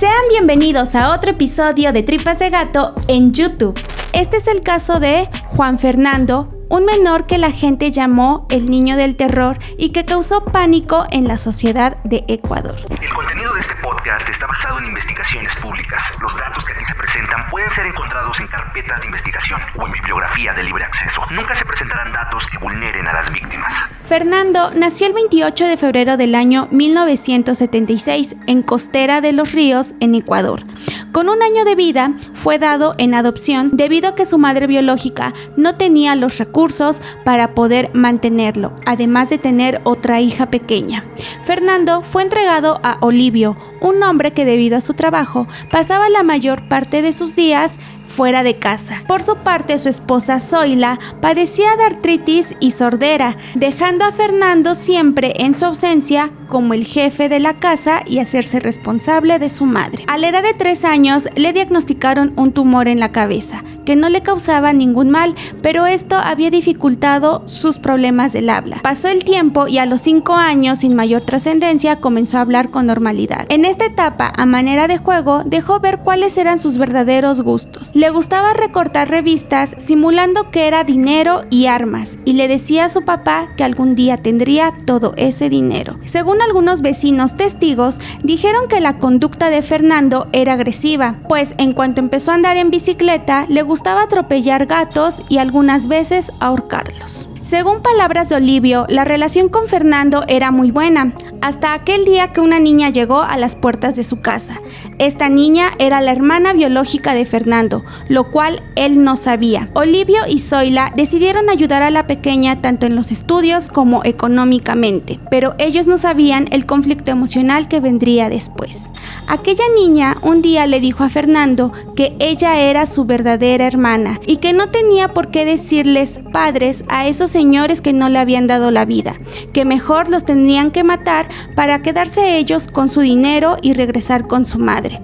Sean bienvenidos a otro episodio de Tripas de Gato en YouTube. Este es el caso de Juan Fernando, un menor que la gente llamó el niño del terror y que causó pánico en la sociedad de Ecuador. El contenido de este podcast está basado en investigaciones públicas. Los datos que aquí se presentan pueden ser encontrados en carpetas de investigación o en bibliografía de libre acceso. Nunca se presentarán datos que vulneren a las víctimas. Fernando nació el 28 de febrero del año 1976 en Costera de los Ríos, en Ecuador. Con 1 año de vida, fue dado en adopción debido a que su madre biológica no tenía los recursos para poder mantenerlo, además de tener otra hija pequeña. Fernando fue entregado a Olivio, un hombre que debido a su trabajo pasaba la mayor parte de sus días fuera de casa. Por su parte, su esposa Zoila padecía de artritis y sordera, dejando a Fernando siempre en su ausencia como el jefe de la casa y hacerse responsable de su madre. A la edad de 3 años le diagnosticaron un tumor en la cabeza, que no le causaba ningún mal, pero esto había dificultado sus problemas del habla. Pasó el tiempo y a los 5 años, sin mayor trascendencia, comenzó a hablar con normalidad. En esta etapa, a manera de juego, dejó ver cuáles eran sus verdaderos gustos. Le gustaba recortar revistas simulando que era dinero y armas, y le decía a su papá que algún día tendría todo ese dinero. Según algunos vecinos testigos, dijeron que la conducta de Fernando era agresiva, pues en cuanto empezó a andar en bicicleta, le gustaba atropellar gatos y algunas veces ahorcarlos. Según palabras de Olivio, la relación con Fernando era muy buena, hasta aquel día que una niña llegó a las puertas de su casa. Esta niña era la hermana biológica de Fernando, lo cual él no sabía. Olivio y Zoila decidieron ayudar a la pequeña tanto en los estudios como económicamente, pero ellos no sabían el conflicto emocional que vendría después. Aquella niña un día le dijo a Fernando que ella era su verdadera hermana y que no tenía por qué decirles padres a esos señores que no le habían dado la vida, que mejor los tendrían que matar para quedarse ellos con su dinero y regresar con su madre.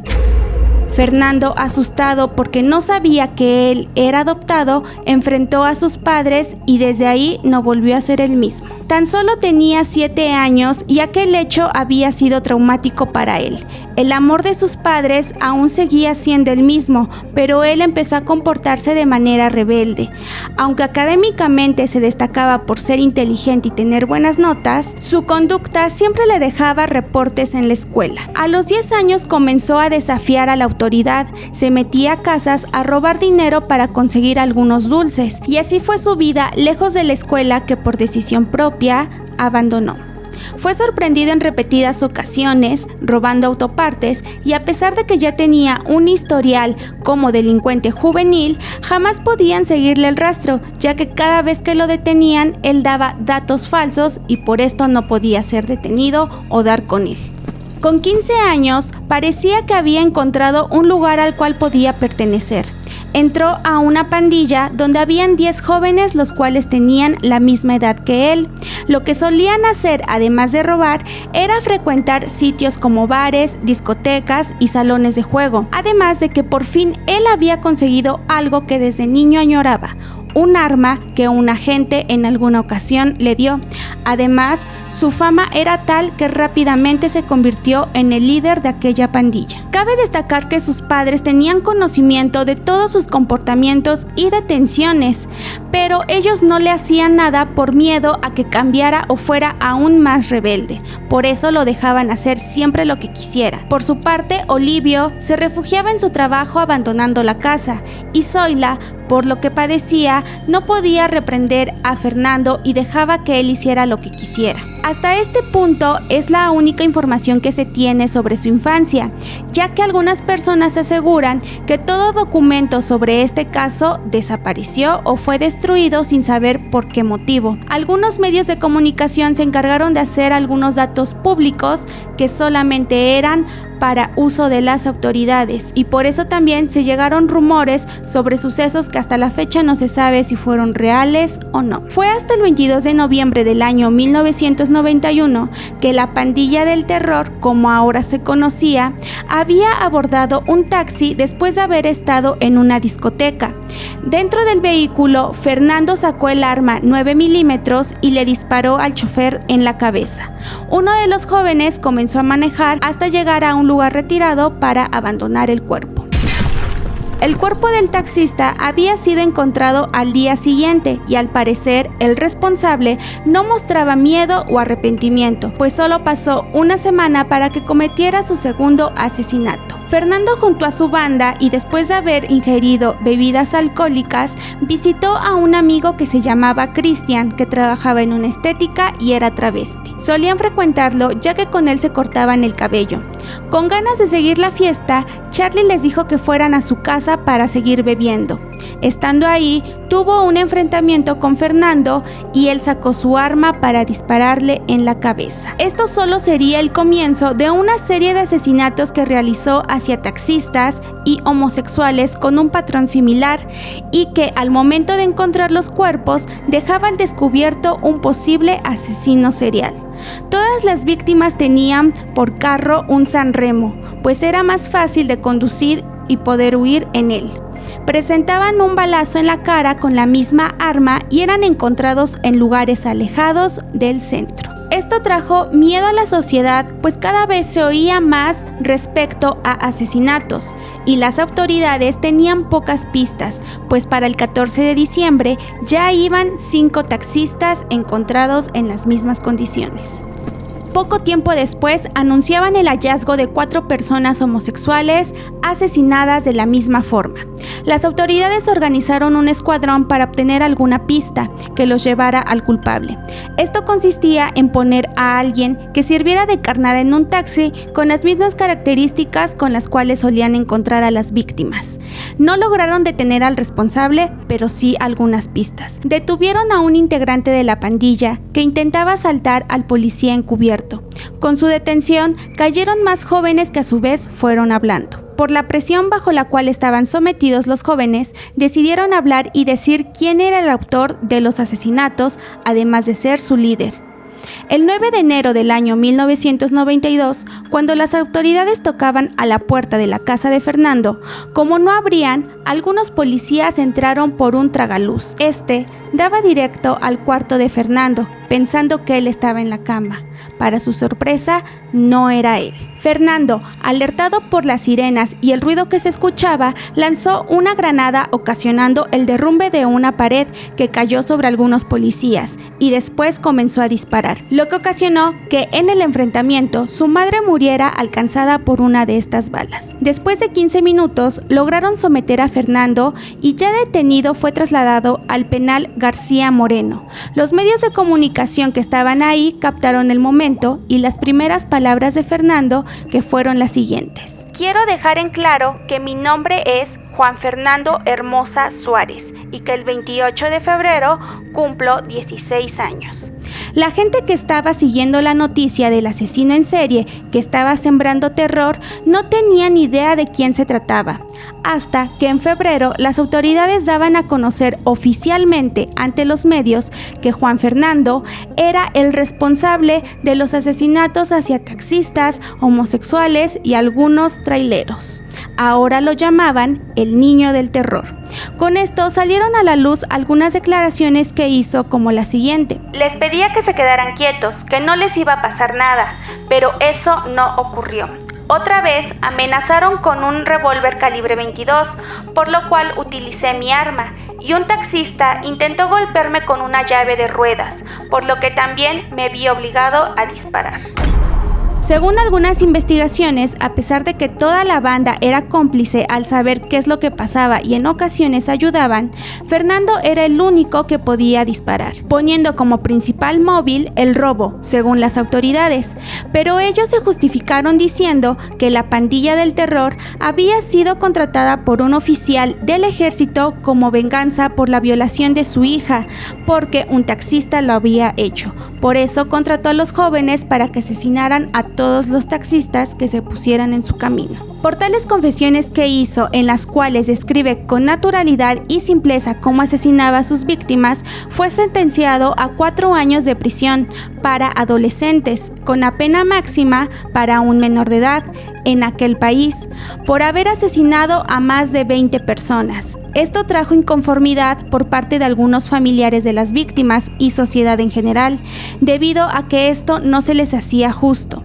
Fernando, asustado porque no sabía que él era adoptado, enfrentó a sus padres y desde ahí no volvió a ser el mismo. Tan solo tenía 7 años y aquel hecho había sido traumático para él. El amor de sus padres aún seguía siendo el mismo, pero él empezó a comportarse de manera rebelde. Aunque académicamente se destacaba por ser inteligente y tener buenas notas, su conducta siempre le dejaba reportes en la escuela. A los 10 años comenzó a desafiar a la autoridad, se metía a casas a robar dinero para conseguir algunos dulces, y así fue su vida lejos de la escuela que por decisión propia abandonó. Fue sorprendido en repetidas ocasiones robando autopartes y a pesar de que ya tenía un historial como delincuente juvenil, jamás podían seguirle el rastro, ya que cada vez que lo detenían él daba datos falsos y por esto no podía ser detenido o dar con él. Con 15 años parecía que había encontrado un lugar al cual podía pertenecer. Entró a una pandilla donde habían 10 jóvenes los cuales tenían la misma edad que él. Lo que solían hacer, además de robar, era frecuentar sitios como bares, discotecas y salones de juego. Además de que por fin él había conseguido algo que desde niño añoraba: un arma que un agente en alguna ocasión le dio. Además, su fama era tal que rápidamente se convirtió en el líder de aquella pandilla. Cabe destacar que sus padres tenían conocimiento de todos sus comportamientos y detenciones, pero ellos no le hacían nada por miedo a que cambiara o fuera aún más rebelde. Por eso lo dejaban hacer siempre lo que quisiera. Por su parte, Olivio se refugiaba en su trabajo abandonando la casa, y Zoila, por lo que padecía, no podía reprender a Fernando y dejaba que él hiciera lo que quisiera. Hasta este punto es la única información que se tiene sobre su infancia, ya que algunas personas aseguran que todo documento sobre este caso desapareció o fue destruido sin saber por qué motivo. Algunos medios de comunicación se encargaron de hacer algunos datos públicos que solamente eran para uso de las autoridades, y por eso también se llegaron rumores sobre sucesos que hasta la fecha no se sabe si fueron reales o no. Fue hasta el 22 de noviembre del año 1991 que la pandilla del terror, como ahora se conocía, había abordado un taxi después de haber estado en una discoteca. Dentro del vehículo, Fernando sacó el arma 9 milímetros y le disparó al chofer en la cabeza. Uno de los jóvenes comenzó a manejar hasta llegar a un lugar retirado para abandonar el cuerpo. El cuerpo del taxista había sido encontrado al día siguiente y al parecer el responsable no mostraba miedo o arrepentimiento, pues solo pasó una semana para que cometiera su segundo asesinato. Fernando, junto a su banda y después de haber ingerido bebidas alcohólicas, visitó a un amigo que se llamaba Cristian, que trabajaba en una estética y era travesti. Solían frecuentarlo ya que con él se cortaban el cabello. Con ganas de seguir la fiesta, Charlie les dijo que fueran a su casa para seguir bebiendo. Estando ahí, tuvo un enfrentamiento con Fernando y él sacó su arma para dispararle en la cabeza. Esto solo sería el comienzo de una serie de asesinatos que realizó hacia taxistas y homosexuales con un patrón similar y que al momento de encontrar los cuerpos dejaba al descubierto un posible asesino serial. Todas las víctimas tenían por carro un San Remo, pues era más fácil de conducir y poder huir en él. Presentaban un balazo en la cara con la misma arma y eran encontrados en lugares alejados del centro. Esto trajo miedo a la sociedad, pues cada vez se oía más respecto a asesinatos y las autoridades tenían pocas pistas, pues para el 14 de diciembre ya iban 5 taxistas encontrados en las mismas condiciones. Poco tiempo después anunciaban el hallazgo de 4 personas homosexuales asesinadas de la misma forma. Las autoridades organizaron un escuadrón para obtener alguna pista que los llevara al culpable. Esto consistía en poner a alguien que sirviera de carnada en un taxi con las mismas características con las cuales solían encontrar a las víctimas. No lograron detener al responsable, pero sí algunas pistas. Detuvieron a un integrante de la pandilla que intentaba asaltar al policía encubierto. Con su detención, cayeron más jóvenes que a su vez fueron hablando. Por la presión bajo la cual estaban sometidos los jóvenes, decidieron hablar y decir quién era el autor de los asesinatos, además de ser su líder. El 9 de enero del año 1992, cuando las autoridades tocaban a la puerta de la casa de Fernando, como no abrían, algunos policías entraron por un tragaluz. Este daba directo al cuarto de Fernando, pensando que él estaba en la cama. Para su sorpresa, no era él. Fernando, alertado por las sirenas y el ruido que se escuchaba, lanzó una granada ocasionando el derrumbe de una pared que cayó sobre algunos policías y después comenzó a disparar, lo que ocasionó que en el enfrentamiento su madre muriera alcanzada por una de estas balas. Después de 15 minutos lograron someter a Fernando y ya detenido fue trasladado al penal García Moreno. Los medios de comunicación que estaban ahí captaron el momento y las primeras palabras de Fernando, que fueron las siguientes: "Quiero dejar en claro que mi nombre es Juan Fernando Hermosa Suárez y que el 28 de febrero cumplo 16 años". La gente que estaba siguiendo la noticia del asesino en serie que estaba sembrando terror no tenía ni idea de quién se trataba, hasta que en febrero las autoridades daban a conocer oficialmente ante los medios que Juan Fernando era el responsable de los asesinatos hacia taxistas, homosexuales y algunos traileros. Ahora lo llamaban el niño del terror. Con esto salieron a la luz algunas declaraciones que hizo, como la siguiente: "Les pedía que se quedaran quietos, que no les iba a pasar nada, pero eso no ocurrió. Otra vez amenazaron con un revólver calibre 22, por lo cual utilicé mi arma, y un taxista intentó golpearme con una llave de ruedas, por lo que también me vi obligado a disparar". Según algunas investigaciones, a pesar de que toda la banda era cómplice al saber qué es lo que pasaba y en ocasiones ayudaban, Fernando era el único que podía disparar, poniendo como principal móvil el robo, según las autoridades. Pero ellos se justificaron diciendo que la pandilla del terror había sido contratada por un oficial del ejército como venganza por la violación de su hija, porque un taxista lo había hecho. Por eso contrató a los jóvenes para que asesinaran a todos los taxistas que se pusieran en su camino. Por tales confesiones que hizo, en las cuales describe con naturalidad y simpleza cómo asesinaba a sus víctimas, fue sentenciado a 4 años de prisión para adolescentes, con la pena máxima para un menor de edad en aquel país, por haber asesinado a más de 20 personas. Esto trajo inconformidad por parte de algunos familiares de las víctimas y sociedad en general, debido a que esto no se les hacía justo.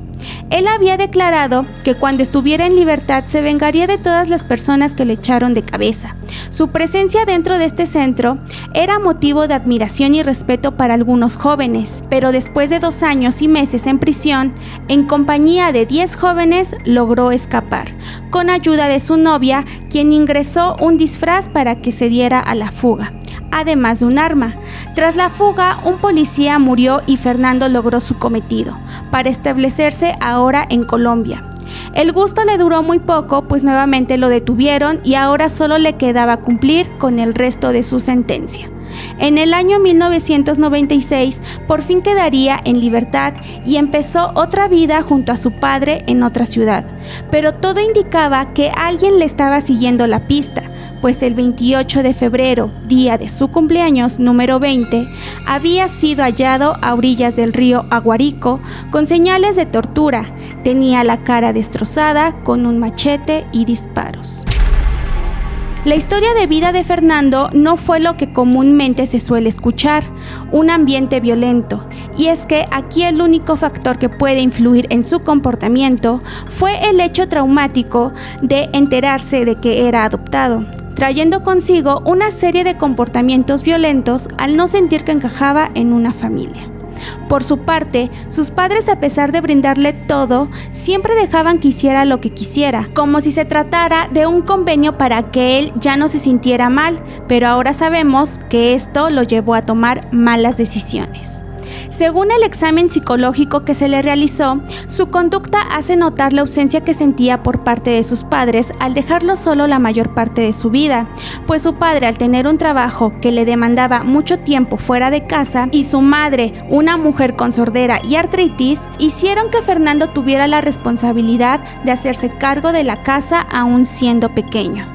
Él había declarado que cuando estuviera en libertad se vengaría de todas las personas que le echaron de cabeza. Su presencia dentro de este centro era motivo de admiración y respeto para algunos jóvenes, pero después de 2 años y meses en prisión, en compañía de 10 jóvenes, logró escapar, con ayuda de su novia, quien ingresó un disfraz para que se diera a la fuga, además de un arma. Tras la fuga, un policía murió y Fernando logró su cometido, para establecerse ahora en Colombia. El gusto le duró muy poco, pues nuevamente lo detuvieron y ahora solo le quedaba cumplir con el resto de su sentencia. En el año 1996, por fin quedaría en libertad y empezó otra vida junto a su padre en otra ciudad, pero todo indicaba que alguien le estaba siguiendo la pista, pues el 28 de febrero, día de su cumpleaños número 20, había sido hallado a orillas del río Aguarico con señales de tortura. Tenía la cara destrozada con un machete y disparos. La historia de vida de Fernando no fue lo que comúnmente se suele escuchar, un ambiente violento, y es que aquí el único factor que puede influir en su comportamiento fue el hecho traumático de enterarse de que era adoptado, trayendo consigo una serie de comportamientos violentos al no sentir que encajaba en una familia. Por su parte, sus padres, a pesar de brindarle todo, siempre dejaban que hiciera lo que quisiera, como si se tratara de un convenio para que él ya no se sintiera mal, pero ahora sabemos que esto lo llevó a tomar malas decisiones. Según el examen psicológico que se le realizó, su conducta hace notar la ausencia que sentía por parte de sus padres al dejarlo solo la mayor parte de su vida, pues su padre, al tener un trabajo que le demandaba mucho tiempo fuera de casa, y su madre, una mujer con sordera y artritis, hicieron que Fernando tuviera la responsabilidad de hacerse cargo de la casa aún siendo pequeño,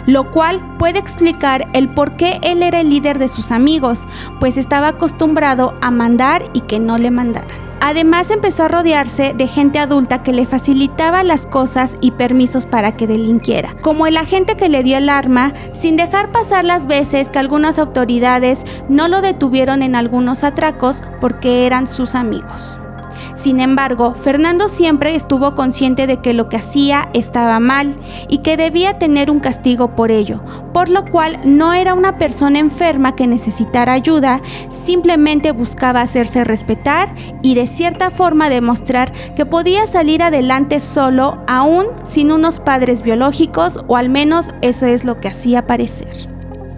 lo cual puede explicar el por qué él era el líder de sus amigos, pues estaba acostumbrado a mandar y que no le mandaran. Además, empezó a rodearse de gente adulta que le facilitaba las cosas y permisos para que delinquiera, como el agente que le dio el arma, sin dejar pasar las veces que algunas autoridades no lo detuvieron en algunos atracos porque eran sus amigos. Sin embargo, Fernando siempre estuvo consciente de que lo que hacía estaba mal y que debía tener un castigo por ello, por lo cual no era una persona enferma que necesitara ayuda, simplemente buscaba hacerse respetar y de cierta forma demostrar que podía salir adelante solo, aún sin unos padres biológicos, o al menos eso es lo que hacía parecer.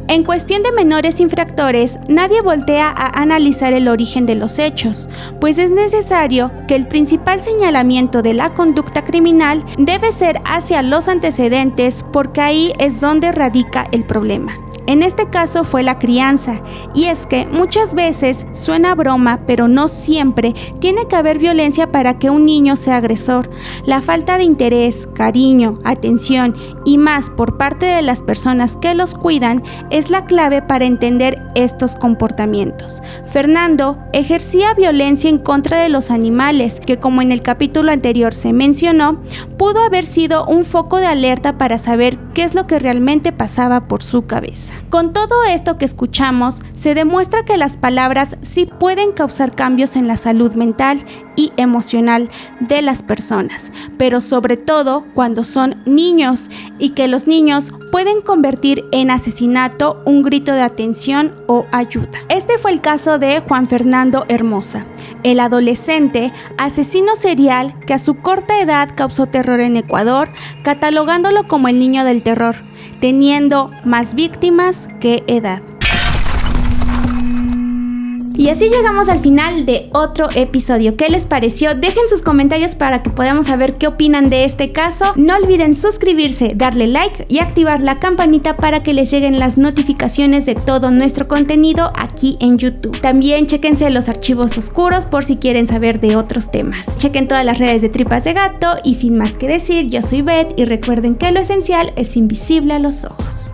En cuestión de menores infractores, nadie voltea a analizar el origen de los hechos, pues es necesario que el principal señalamiento de la conducta criminal debe ser hacia los antecedentes, porque ahí es donde radica el problema. En este caso fue la crianza, y es que muchas veces suena broma, pero no siempre tiene que haber violencia para que un niño sea agresor. La falta de interés, cariño, atención y más por parte de las personas que los cuidan es la clave para entender estos comportamientos. Fernando ejercía violencia en contra de los animales, que, como en el capítulo anterior se mencionó, pudo haber sido un foco de alerta para saber qué es lo que realmente pasaba por su cabeza. Con todo esto que escuchamos, se demuestra que las palabras sí pueden causar cambios en la salud mental y emocional de las personas, pero sobre todo cuando son niños, y que los niños pueden convertir en asesinato un grito de atención o ayuda. Este fue el caso de Juan Fernando Hermosa, el adolescente asesino serial que a su corta edad causó terror en Ecuador, catalogándolo como el niño del terror, teniendo más víctimas que edad. Y así llegamos al final de otro episodio. ¿Qué les pareció? Dejen sus comentarios para que podamos saber qué opinan de este caso. No olviden suscribirse, darle like y activar la campanita para que les lleguen las notificaciones de todo nuestro contenido aquí en YouTube. También chéquense los archivos oscuros por si quieren saber de otros temas. Chequen todas las redes de Tripas de Gato y sin más que decir, yo soy Beth y recuerden que lo esencial es invisible a los ojos.